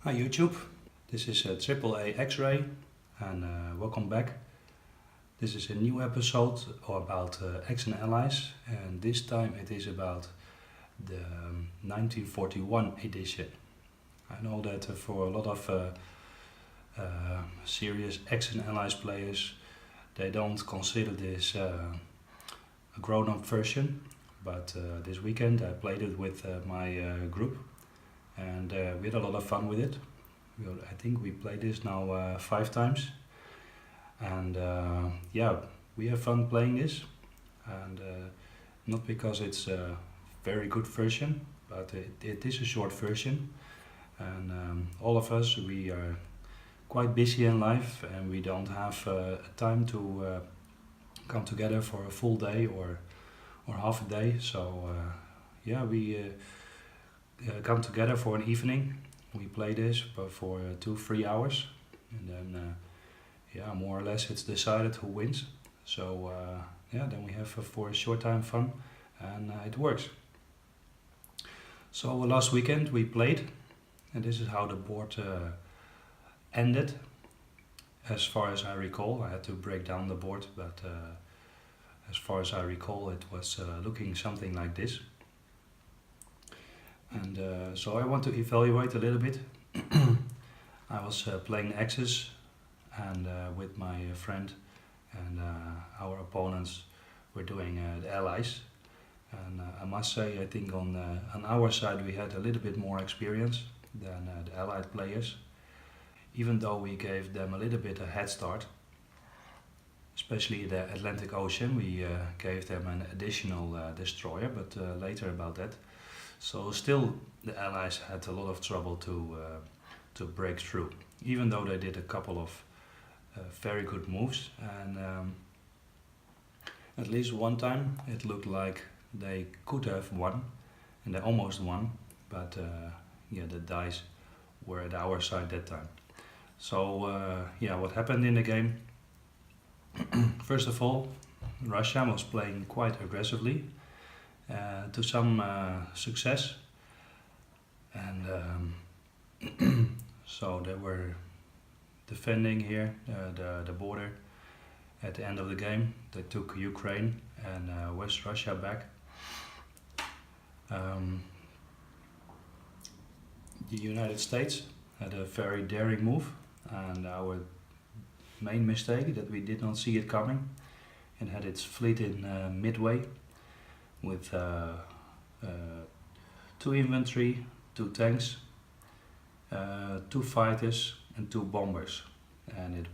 Hi YouTube, this is AAA X-Ray and welcome back. This is a new episode about X and Allies, and this time it is about the 1941 edition. I know that for a lot of serious X and Allies players, they don't consider this a grown-up version, but this weekend I played it with my group, and we had a lot of fun with it. I think we played this now 5 times, and yeah, we have fun playing this, and not because it's a very good version, but it is a short version, and all of us, we are quite busy in life, and we don't have time to come together for a full day or half a day. So yeah, we come together for an evening. We play this for 2-3 hours, and then yeah, more or less it's decided who wins. So yeah, then we have for a short time fun, and it works. So last weekend we played, and this is how the board ended. As far as I recall, I had to break down the board, but as far as I recall, it was looking something like this. And so I want to evaluate a little bit. I was playing Axis and with my friend, and our opponents were doing the Allies. And I must say, I think on our side we had a little bit more experience than the Allied players, even though we gave them a little bit a head start. Especially the Atlantic Ocean, we gave them an additional destroyer, but later about that. So still, the Allies had a lot of trouble to break through, even though they did a couple of very good moves. And at least one time, it looked like they could have won, and they almost won. But yeah, the dice were at our side that time. So yeah, what happened in the game? First of all, Russia was playing quite aggressively. To some success, and so they were defending here the border. At the end of the game, they took Ukraine and West Russia back. The United States had a very daring move, and our main mistake that we did not see it coming, and had its fleet in Midway with 2 infantry, 2 tanks, 2 fighters and 2 bombers, and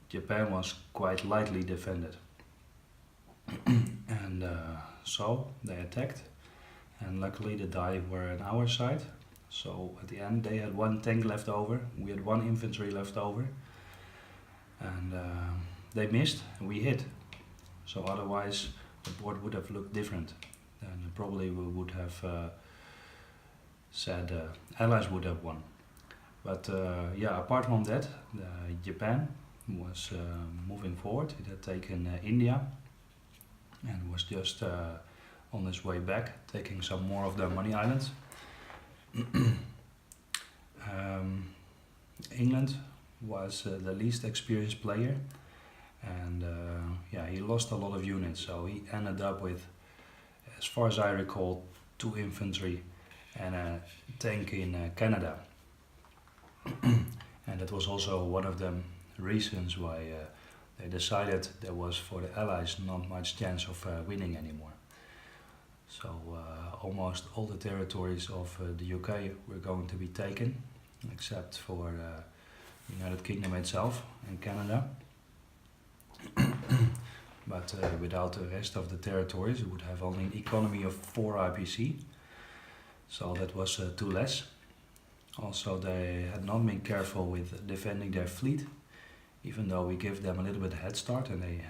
Japan was quite lightly defended. And so they attacked, and luckily the die were on our side. So at the end they had 1 tank left over, we had 1 infantry left over, and they missed and we hit. So otherwise the board would have looked different, and probably we would have said Allies would have won. But yeah, apart from that, Japan was moving forward. It had taken India and was just on its way back, taking some more of the money islands. England was the least experienced player, and yeah, he lost a lot of units, so he ended up with, as far as I recall, 2 infantry and a tank in Canada. And that was also one of the reasons why they decided there was, for the Allies, not much chance of winning anymore. So almost all the territories of the UK were going to be taken, except for the United Kingdom itself and Canada. But without the rest of the territories, it would have only an economy of 4 IPC, so that was 2 less. Also, they had not been careful with defending their fleet, even though we gave them a little bit head start, and they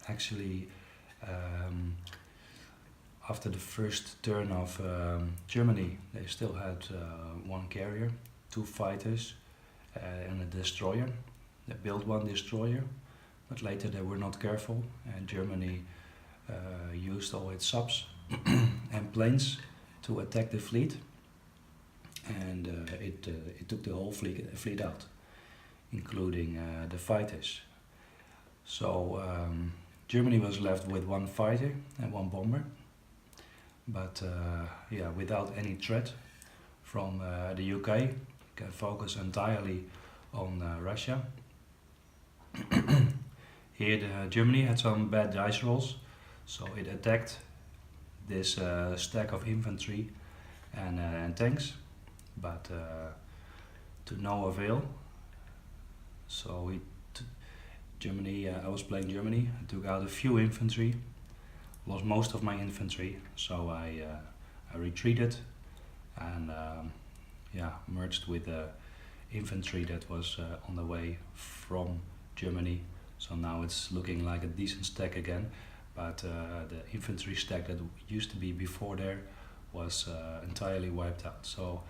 actually, after the first turn of Germany, they still had 1 carrier, 2 fighters, and a destroyer. They built 1 destroyer. But later they were not careful, and Germany used all its subs and planes to attack the fleet. and it took the whole fleet out, including the fighters. So Germany was left with one fighter and one bomber, but without any threat from the UK, can focus entirely on Russia. Here Germany had some bad dice rolls, so it attacked this stack of infantry and tanks, but to no avail. So Germany, I was playing Germany, I took out a few infantry, lost most of my infantry, so I retreated and merged with the infantry that was on the way from Germany. So now it's looking like a decent stack again, but the infantry stack that used to be before there was entirely wiped out. So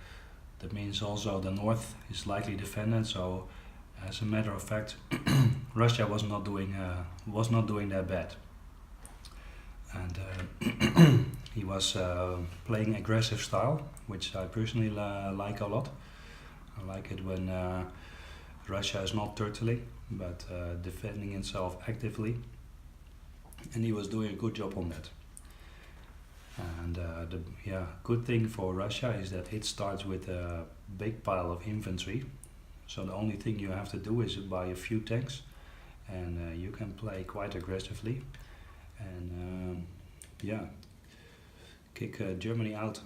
that means also the north is likely defended. So as a matter of fact, Russia was not doing that bad, and he was playing aggressive style, which I personally like a lot. I like it when Russia is not turtling, but defending itself actively, and he was doing a good job on that. And the good thing for Russia is that it starts with a big pile of infantry, so the only thing you have to do is buy a few tanks, and you can play quite aggressively, and kick Germany out.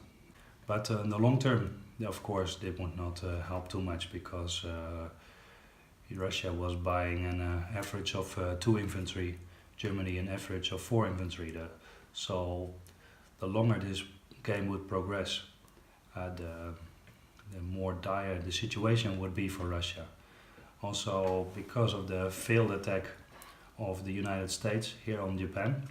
But in the long term, of course, they would not help too much, because Russia was buying an average of 2 infantry, Germany an average of 4 infantry. So the longer this game would progress, the more dire the situation would be for Russia. Also because of the failed attack of the United States here on Japan.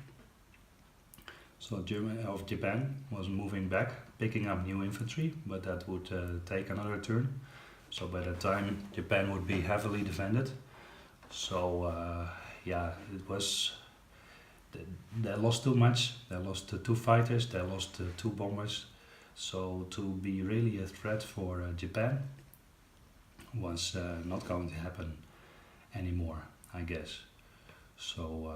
So Japan was moving back, picking up new infantry, but that would take another turn. So by that time Japan would be heavily defended. So it was, they lost too much. They lost 2 fighters, they lost 2 bombers. So to be really a threat for Japan was not going to happen anymore, I guess. So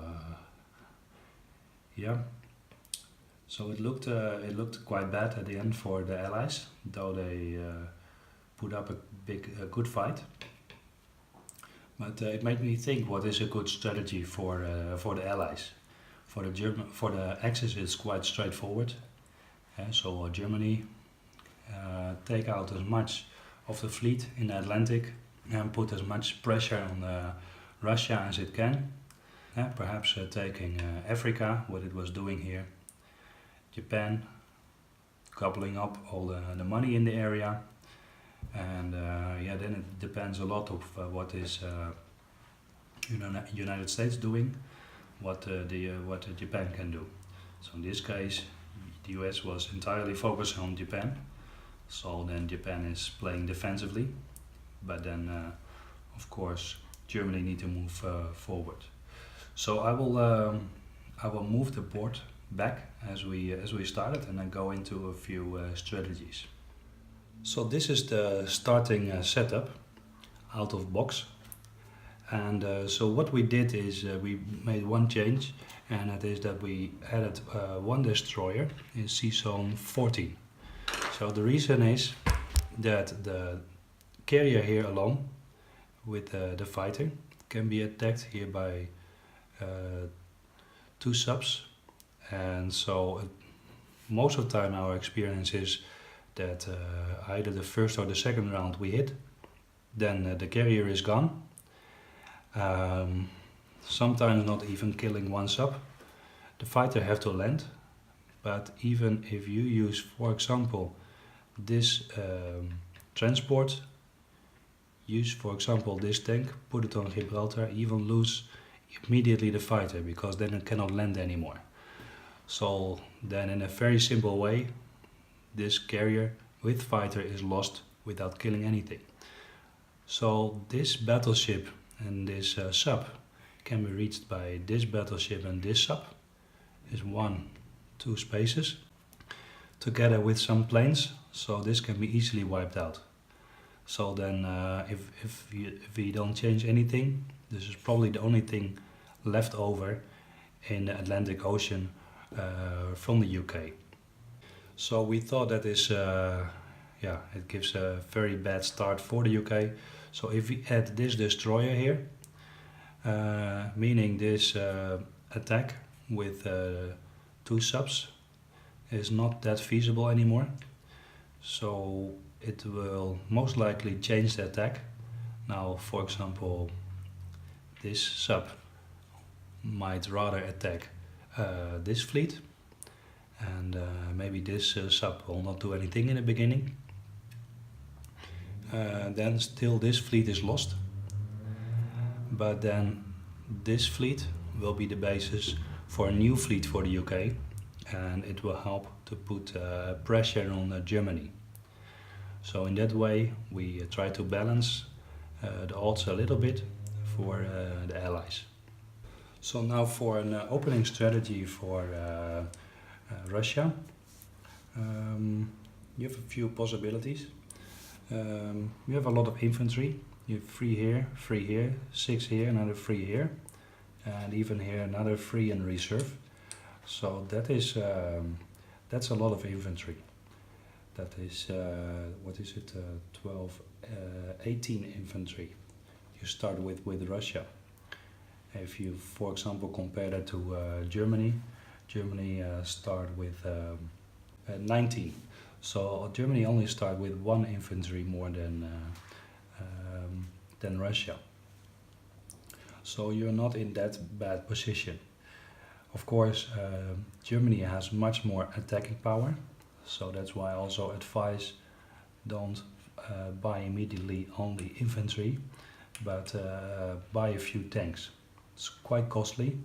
so it looked quite bad at the end for the Allies, though they put up a good fight. But it made me think, what is a good strategy for the Allies? For the Axis, it's quite straightforward. So Germany take out as much of the fleet in the Atlantic and put as much pressure on Russia as it can. Perhaps taking Africa, what it was doing here. Japan coupling up all the money in the area, and then it depends a lot of what is United States doing, what Japan can do. So in this case, the US was entirely focused on Japan, so then Japan is playing defensively, but then of course Germany need to move forward. So I will move the board back as we started, and then go into a few strategies. So this is the starting setup out of box, and so what we did is we made one change, and that is that we added one destroyer in Sea Zone 14. So the reason is that the carrier here alone with the fighter can be attacked here by 2 subs. And so most of the time our experience is that either the first or the second round we hit, then the carrier is gone. Sometimes not even killing one sub. The fighter have to land, but even if you use, for example, this transport, use for example this tank, put it on Gibraltar, even lose immediately the fighter, because then it cannot land anymore. So then in a very simple way, this carrier with fighter is lost without killing anything. So this battleship and this sub can be reached by this battleship and this sub. Is 1-2 spaces. together with some planes, so this can be easily wiped out. So then if we don't change anything, this is probably the only thing left over in the Atlantic Ocean from the UK. So we thought that is, it gives a very bad start for the UK. So if we add this destroyer here, meaning this attack with 2 subs is not that feasible anymore. So it will most likely change the attack. Now, for example, this sub might rather attack this fleet, and maybe this sub will not do anything in the beginning. Then still this fleet is lost, but then this fleet will be the basis for a new fleet for the UK, and it will help to put pressure on Germany. So in that way we try to balance the odds a little bit for the Allies. So now for an opening strategy for Russia. You have a few possibilities. You have a lot of infantry. You have 3 here, 6 here, another 3 here, and even here another 3 in reserve. So that is that's a lot of infantry. That is 18 infantry. You start with Russia. If you, for example, compare that to Germany, start with 19. So Germany only start with 1 infantry more than Russia. So you're not in that bad position. Of course, Germany has much more attacking power, so that's why I also advise don't buy immediately only infantry, but buy a few tanks. It's quite costly.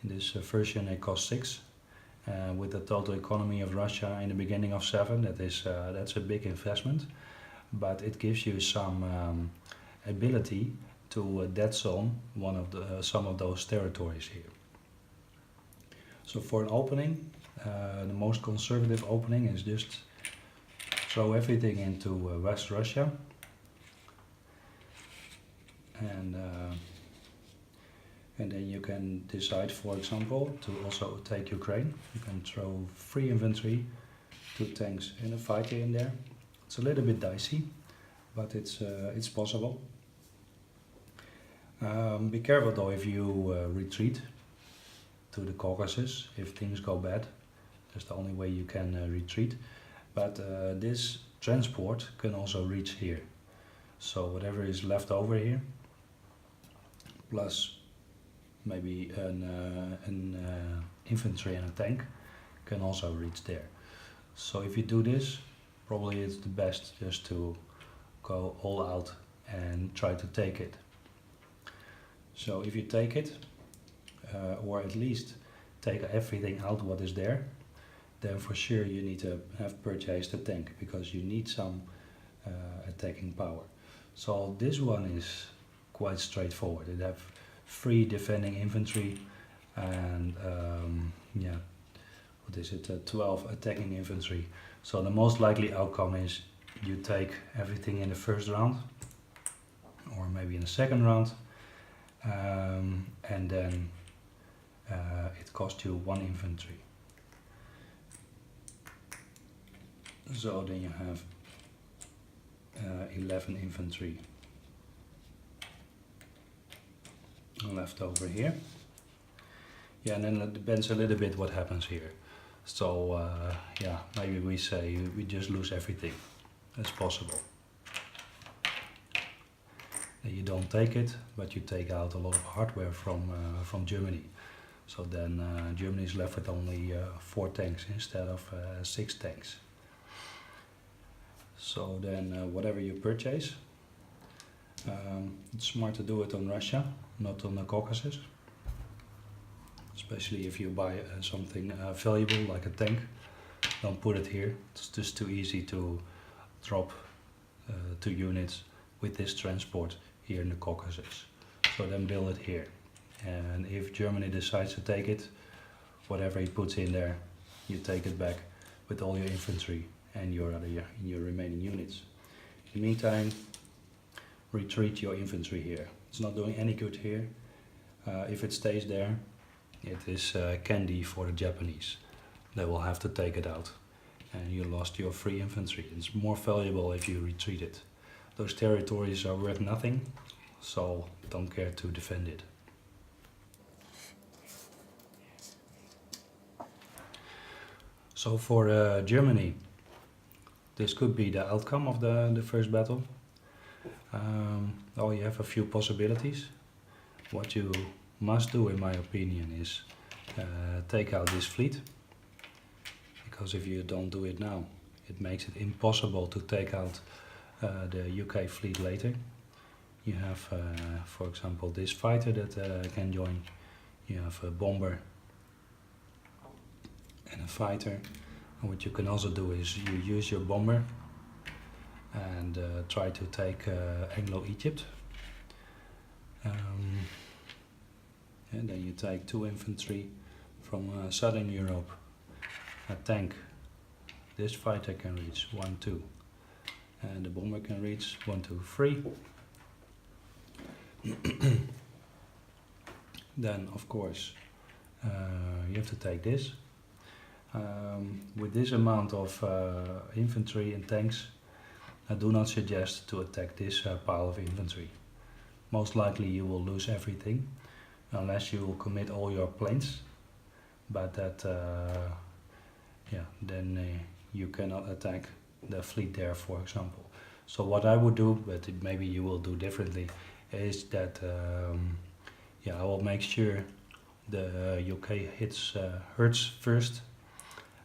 In this version it costs 6. With the total economy of Russia in the beginning of 7, that's a big investment, but it gives you some ability to dead zone some of those territories here. So for an opening, the most conservative opening is just throw everything into West Russia, and then you can decide, for example, to also take Ukraine. You can throw 3 infantry, 2 tanks and a fighter in there. It's a little bit dicey, but it's possible. Be careful though if you retreat to the Caucasus. If things go bad, that's the only way you can retreat. But this transport can also reach here. So whatever is left over here, plus maybe an infantry and a tank, can also reach there. So if you do this, probably it's the best just to go all out and try to take it. So if you take it, or at least take everything out what is there, then for sure you need to have purchased a tank, because you need some attacking power. So this one is quite straightforward. It have 3 defending infantry and 12 attacking infantry. So the most likely outcome is you take everything in the first round, or maybe in the second round, and then it costs you 1 infantry. So then you have 11 infantry left over here. Yeah, and then it depends a little bit what happens here. So maybe we say we just lose everything. That's possible. You don't take it, but you take out a lot of hardware from Germany. So then Germany is left with only 4 tanks instead of 6 tanks. So then whatever you purchase, it's smart to do it on Russia, not on the Caucasus. Especially if you buy something valuable like a tank, don't put it here. It's just too easy to drop 2 units with this transport here in the Caucasus. So then build it here. And if Germany decides to take it, whatever he puts in there, you take it back with all your infantry and your remaining units. In the meantime, retreat your infantry here. It's not doing any good here. If it stays there, it is candy for the Japanese. They will have to take it out, and you lost your free infantry. It's more valuable if you retreat it. Those territories are worth nothing, so don't care to defend it. So for Germany, this could be the outcome of the first battle. You have a few possibilities. What you must do, in my opinion, is take out this fleet. Because if you don't do it now, it makes it impossible to take out the UK fleet later. You have, for example, this fighter that can join. You have a bomber and a fighter. And what you can also do is you use your bomber and try to take Anglo-Egypt. And then you take 2 infantry from Southern Europe, a tank. This fighter can reach 1, 2, and the bomber can reach 1, 2, 3. Then, of course, you have to take this. With this amount of infantry and tanks, I do not suggest to attack this pile of infantry. Most likely you will lose everything, unless you will commit all your planes, but that, then you cannot attack the fleet there, for example. So what I would do, but maybe you will do differently, is that I will make sure the UK hurts first,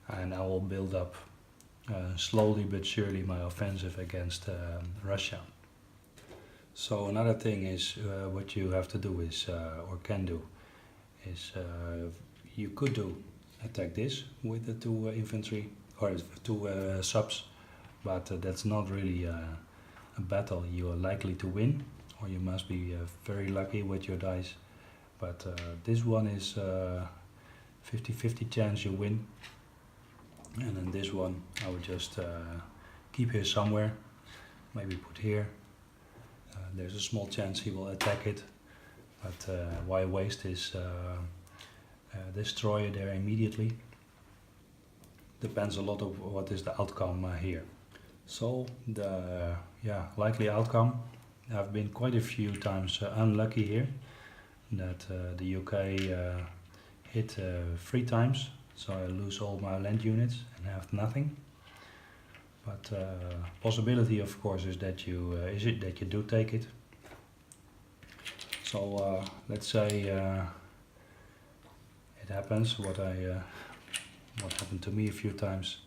and I will build up slowly but surely my offensive against Russia. So another thing is what you have to do is, or can do, is you could attack this with the 2 infantry or 2 subs, but that's not really a battle you are likely to win, or you must be very lucky with your dice. But this one is 50-50 chance you win, and then this one I would just keep here somewhere, maybe put here. There's a small chance he will attack it, but why waste his destroyer there immediately? Depends a lot of what is the outcome here. So the likely outcome, I've been quite a few times unlucky here, that the UK hit 3 times, so I lose all my land units and have nothing. But possibility, of course, is that you do take it. So let's say it happens what happened to me a few times.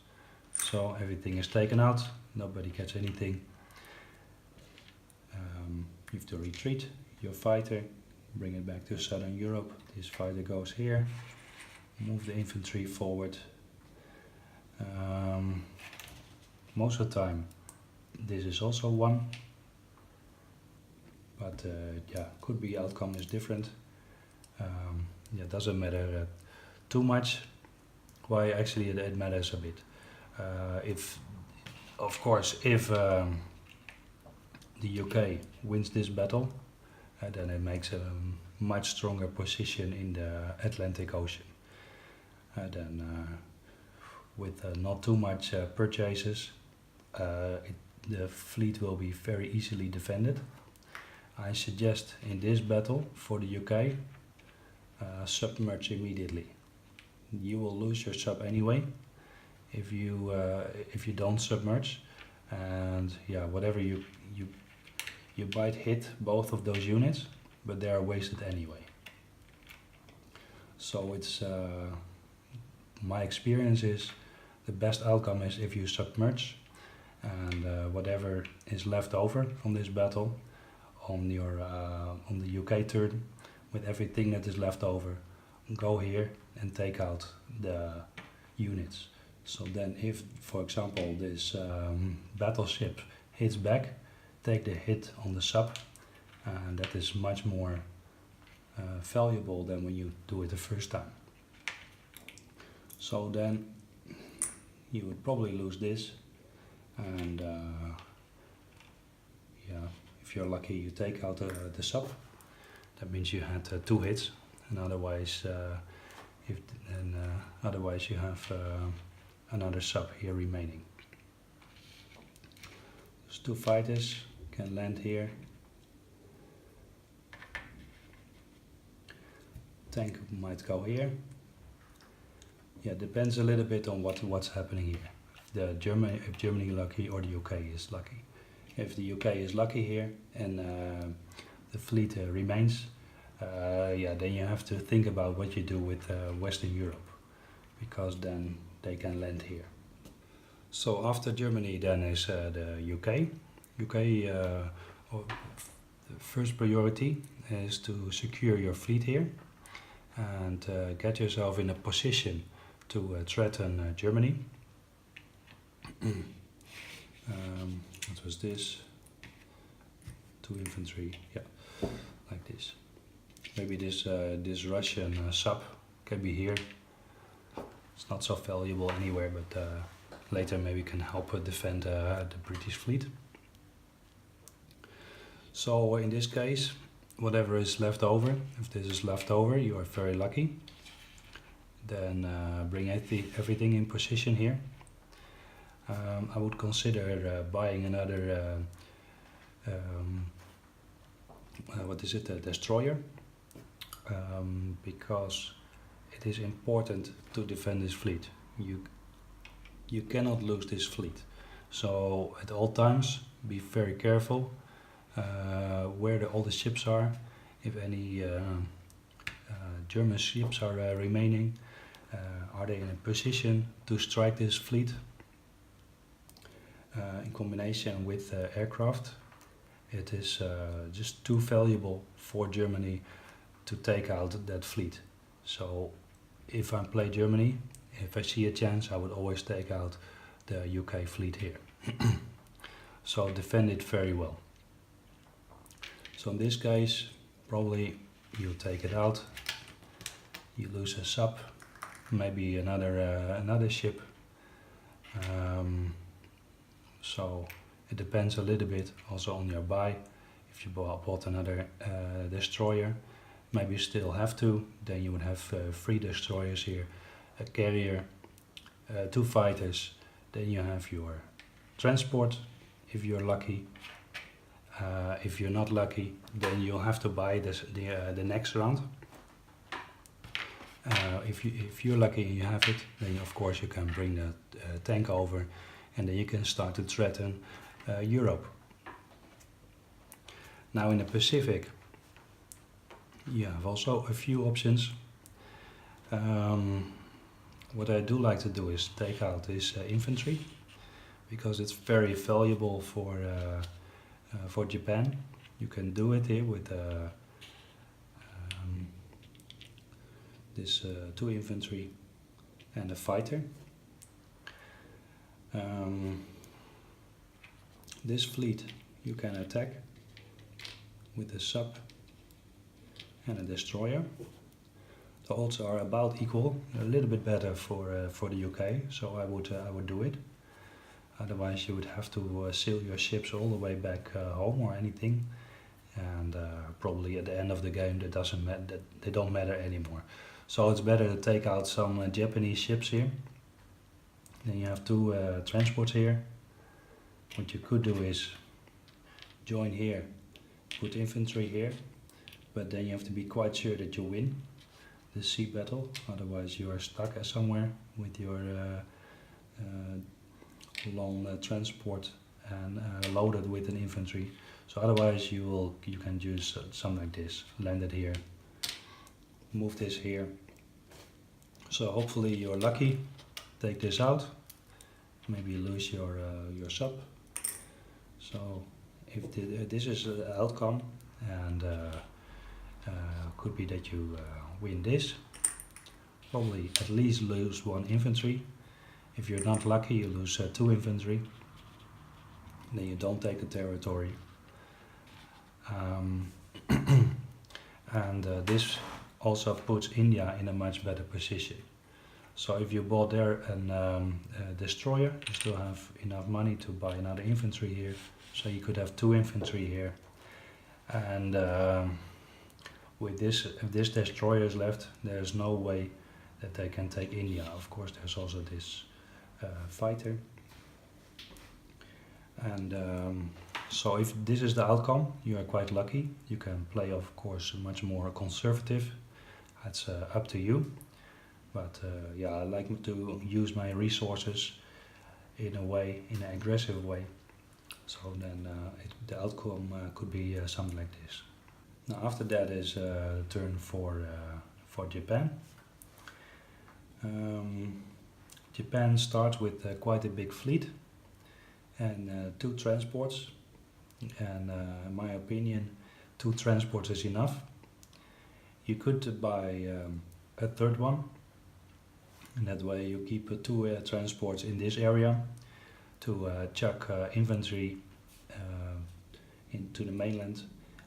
So everything is taken out, nobody gets anything. You have to retreat your fighter, bring it back to Southern Europe. This fighter goes here, move the infantry forward. Most of the time this is also 1, but could be outcome is different. Doesn't matter too much. Why actually it matters a bit. If the UK wins this battle, then it makes a much stronger position in the Atlantic Ocean. With not too much purchases, the fleet will be very easily defended. I suggest in this battle for the UK, submerge immediately. You will lose your sub anyway if you don't submerge, and whatever you might hit both of those units, but they are wasted anyway. So it's my experience is the best outcome is if you submerge, and whatever is left over from this battle on the UK turn, with everything that is left over, go here and take out the units. So then if, for example, this battleship hits back, take the hit on the sub, and that is much more valuable than when you do it the first time. So then you would probably lose this, and yeah, if you're lucky, you take out the sub. That means you had 2 hits, and otherwise, otherwise you have another sub here remaining. There's 2 fighters can land here. Tank might go here. Yeah, depends a little bit on what's happening here. If Germany lucky or the UK is lucky. If the UK is lucky here and the fleet remains, yeah, then you have to think about what you do with Western Europe, because then they can land here. So after Germany, then is the UK. The first priority is to secure your fleet here and get yourself in a position to threaten Germany. What was this? 2 infantry, yeah, like this. Maybe this Russian sub can be here. It's not so valuable anywhere, but later maybe can help defend the British fleet. So in this case, whatever is left over, if this is left over, you are very lucky. Then bring everything in position here. I would consider buying another, what is it, a destroyer, because it is important to defend this fleet. You cannot lose this fleet. So at all times, be very careful where all the ships are. If any German ships are remaining, are they in a position to strike this fleet? In combination with aircraft, it is just too valuable for Germany to take out that fleet. So if I play Germany, if I see a chance, I would always take out the UK fleet here. So defend it very well. So in this case, probably you take it out, you lose a sub, maybe another ship. So it depends a little bit also on your buy. If you bought another destroyer, maybe you still have to, then you would have 3 destroyers here, a carrier, 2 fighters, then you have your transport if you're lucky. If you're not lucky, then you'll have to buy the next round. If you're lucky and you have it, then of course you can bring the tank over, and then you can start to threaten Europe. Now in the Pacific, you have also a few options. What I do like to do is take out this infantry, because it's very valuable for Japan. You can do it here with this 2 infantry and a fighter. This fleet you can attack with a sub and a destroyer. The odds are about equal, a little bit better for the UK, so I would do it. Otherwise you would have to sail your ships all the way back home or anything, and probably at the end of the game they don't matter anymore. So it's better to take out some Japanese ships here. Then you have 2 transports here. What you could do is join here, put infantry here, but then you have to be quite sure that you win the sea battle, otherwise you are stuck somewhere with your long transport and loaded with an infantry. So otherwise you can use something like this, land it here, move this here. So hopefully you're lucky, take this out, maybe lose your sub. So if this is the outcome, and could be that you win this, probably at least lose 1 infantry. If you're not lucky, you lose 2 infantry, then you don't take the territory. And this also puts India in a much better position. So if you bought there a destroyer, you still have enough money to buy another infantry here. So you could have 2 infantry here. And with this, if this destroyer is left, there's no way that they can take India. Of course, there's also this fighter. And so if this is the outcome, you are quite lucky. You can play, of course, much more conservative. That's up to you. But yeah, I like to use my resources in a way, in an aggressive way. So then the outcome could be something like this. Now after that is turn for Japan. Japan starts with quite a big fleet and 2 transports. And in my opinion, 2 transports is enough. You could buy a 3rd one. And that way you keep 2 transports in this area to chuck infantry into the mainland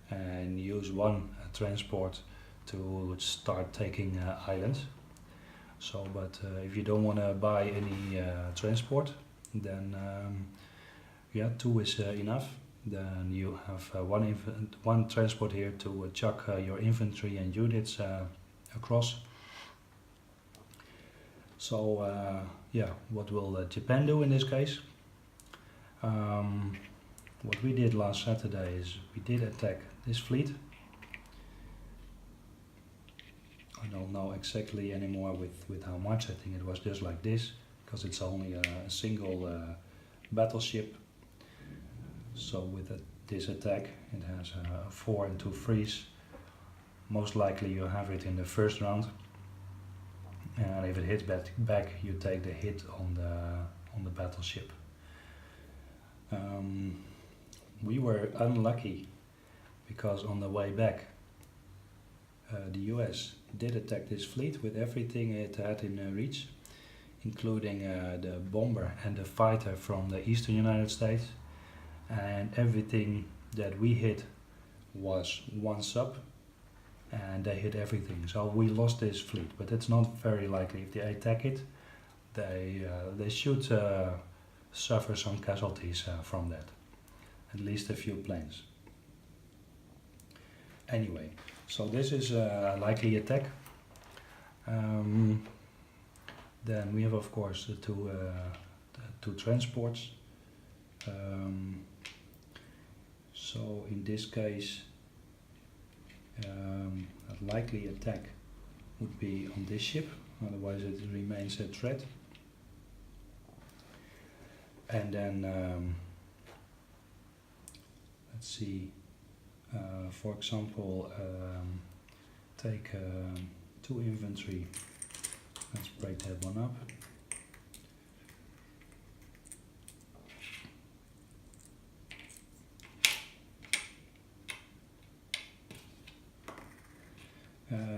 and use 1 transport to start taking islands. So, but if you don't want to buy any transport, then yeah, 2 is enough. Then you have one transport here to chuck your infantry and units across. So yeah, what will Japan do in this case? What we did last Saturday is we did attack this fleet. I don't know exactly anymore with how much. I think it was just like this, because it's only a single battleship. So with this attack, it has 4 and 2 freeze. Most likely you have it in the first round. And if it hits back, you take the hit on the battleship. We were unlucky because on the way back, the US did attack this fleet with everything it had in reach, including the bomber and the fighter from the eastern United States. And everything that we hit was 1 sub, and they hit everything. So we lost this fleet, but it's not very likely. If they attack it, they should suffer some casualties from that. At least a few planes. Anyway, so this is a likely attack. Then we have, of course, the 2 transports. So in this case, a likely attack would be on this ship, otherwise it remains a threat. And then let's see, for example, take 2 infantry. Let's break that one up.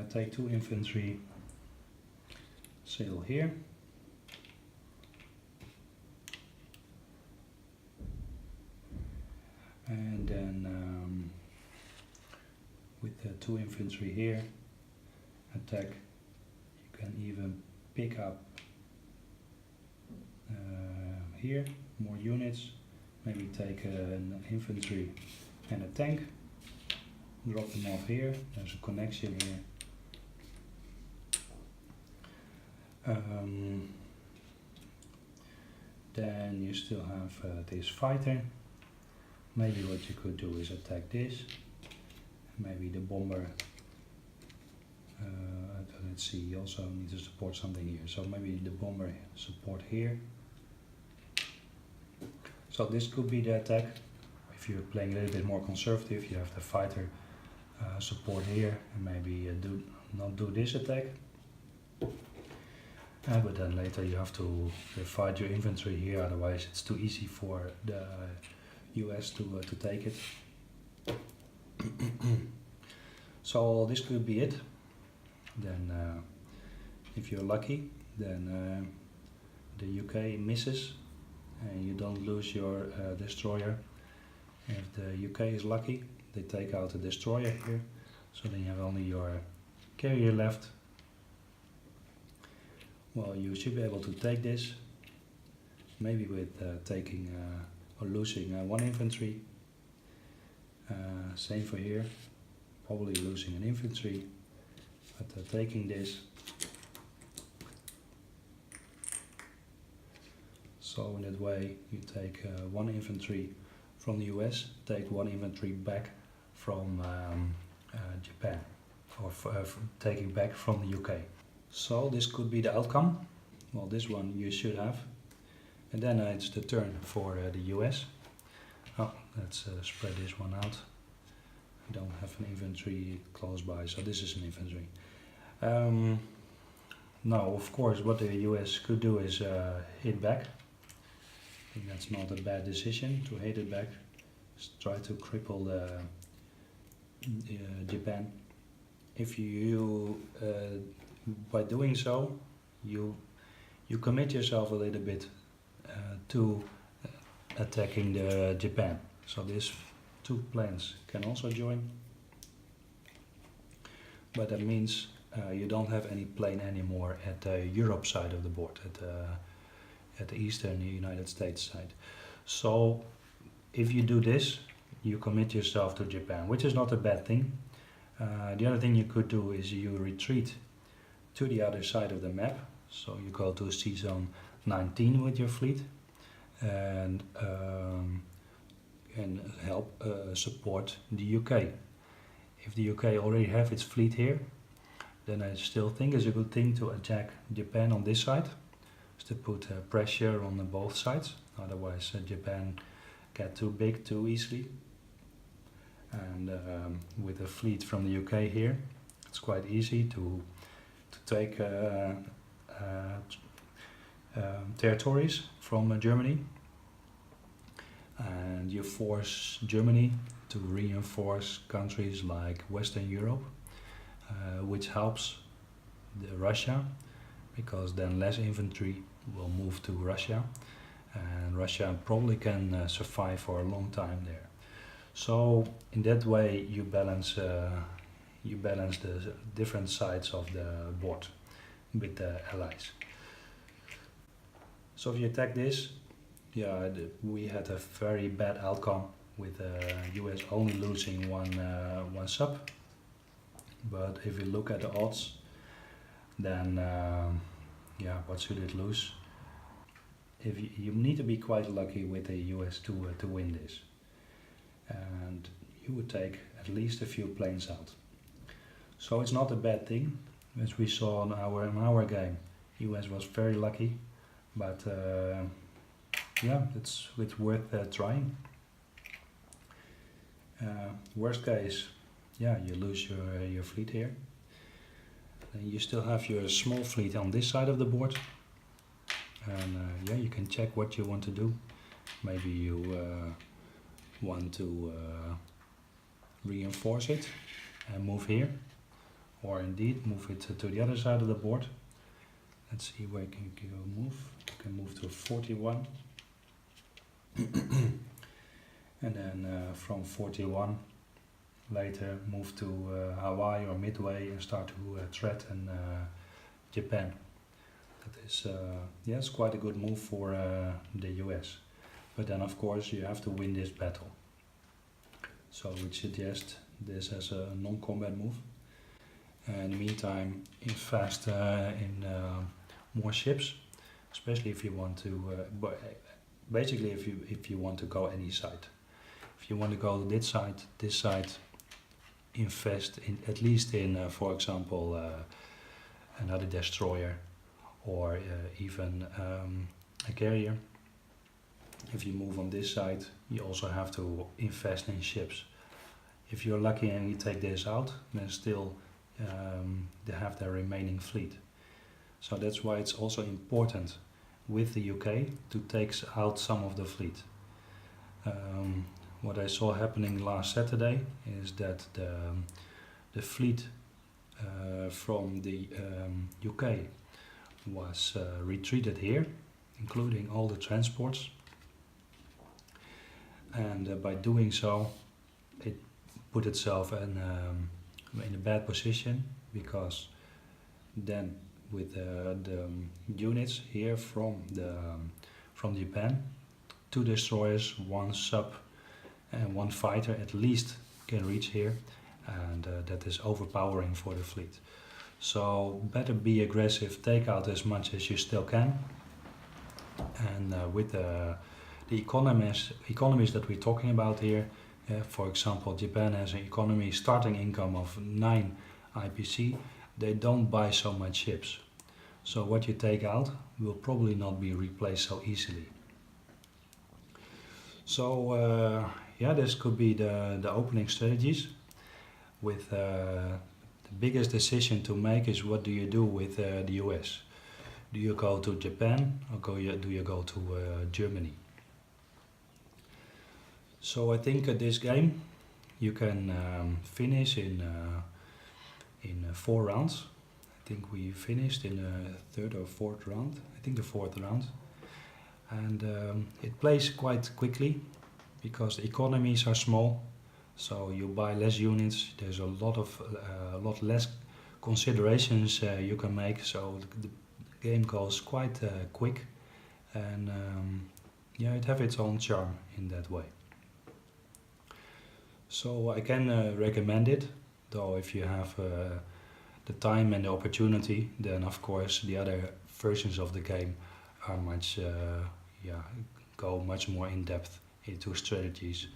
Take 2 infantry, sail here. And then with the 2 infantry here, attack. You can even pick up here more units. Maybe take an infantry and a tank. Drop them off here. There's a connection here. Then you still have this fighter. Maybe what you could do is attack this. Maybe the bomber. Let's see, you also need to support something here. So maybe the bomber support here. So this could be the attack. If you're playing a little bit more conservative, you have the fighter support here, and maybe not do this attack. But then later you have to fight your infantry here, otherwise it's too easy for the US to take it. So this could be it. Then if you're lucky, then the UK misses and you don't lose your destroyer. If the UK is lucky, they take out the destroyer here, so then you have only your carrier left. well, you should be able to take this, maybe with taking or losing one infantry. Same for here, probably losing an infantry, but taking this. So in that way you take one infantry from the US, take one infantry back from Japan, or taking back from the UK. So this could be the outcome. Well, this one you should have. And then it's the turn for the US. Oh, let's spread this one out. I don't have an infantry close by, so this is an infantry. Now, of course, what the US could do is hit back. I think that's not a bad decision to hit it back. Just try to cripple Japan. If you by doing so, you commit yourself a little bit to attacking the Japan. So these two planes can also join, but that means you don't have any plane anymore at the Europe side of the board, at the eastern United States side. So if you do this, you commit yourself to Japan, which is not a bad thing. The other thing you could do is you retreat to the other side of the map. So you go to sea zone 19 with your fleet and help support the UK. If the UK already have its fleet here, then I still think it's a good thing to attack Japan on this side, is to put pressure on both sides. Otherwise Japan get too big too easily. And with a fleet from the UK here, it's quite easy to take territories from Germany, and you force Germany to reinforce countries like Western Europe, which helps Russia, because then less infantry will move to Russia, and Russia probably can survive for a long time there. So in that way you balance the different sides of the board with the allies. So if you attack this, yeah, we had a very bad outcome with US only losing one sub. But if you look at the odds, then yeah, what should it lose? If you need to be quite lucky with the US to win this, and you would take at least a few planes out. So it's not a bad thing, as we saw in our game. US was very lucky, but yeah, it's worth trying. Worst case, yeah, you lose your fleet here. Then you still have your small fleet on this side of the board, and yeah, you can check what you want to do. Maybe you want to reinforce it and move here, or indeed move it to the other side of the board. Let's see where can you move. You can move to 41 and then from 41 later move to Hawaii or Midway and start to threaten Japan. That is yeah, it's quite a good move for the US. But then of course you have to win this battle. So we suggest this as a non-combat move. In the meantime, invest in more ships, especially if you want to. Basically, if you want to go any side. If you want to go this side, invest in at least in, for example, another destroyer, or even a carrier. If you move on this side, you also have to invest in ships. If you're lucky and you take this out, then still they have their remaining fleet. So that's why it's also important with the UK to take out some of the fleet. What I saw happening last Saturday is that the fleet from the UK was retreated here, including all the transports. And by doing so, it put itself in a bad position, because then with the units here from Japan. 2 destroyers, 1 sub, and 1 fighter at least can reach here, and that is overpowering for the fleet. So better be aggressive, take out as much as you still can, and with the economies that we're talking about here, for example, Japan has an economy starting income of 9 IPC. They don't buy so much ships, so what you take out will probably not be replaced so easily. So yeah, this could be the opening strategies. With the biggest decision to make is, what do you do with the US? Do you go to Japan, or do you go to Germany? So I think this game you can finish in 4 rounds. I think we finished in the 3rd or 4th round. I think the 4th round. And it plays quite quickly because the economies are small. So you buy less units. There's a lot less considerations you can make. So the game goes quite quick, and yeah, it has its own charm in that way. So I can recommend it, though if you have the time and the opportunity, then of course the other versions of the game are much, go much more in depth into strategies,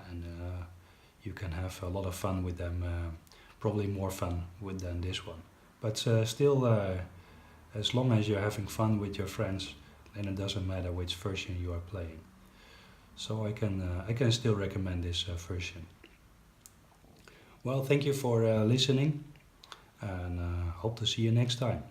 and you can have a lot of fun with them, probably more fun than this one. But still, as long as you're having fun with your friends, then it doesn't matter which version you are playing. So I can still recommend this version. Well, thank you for listening, and hope to see you next time.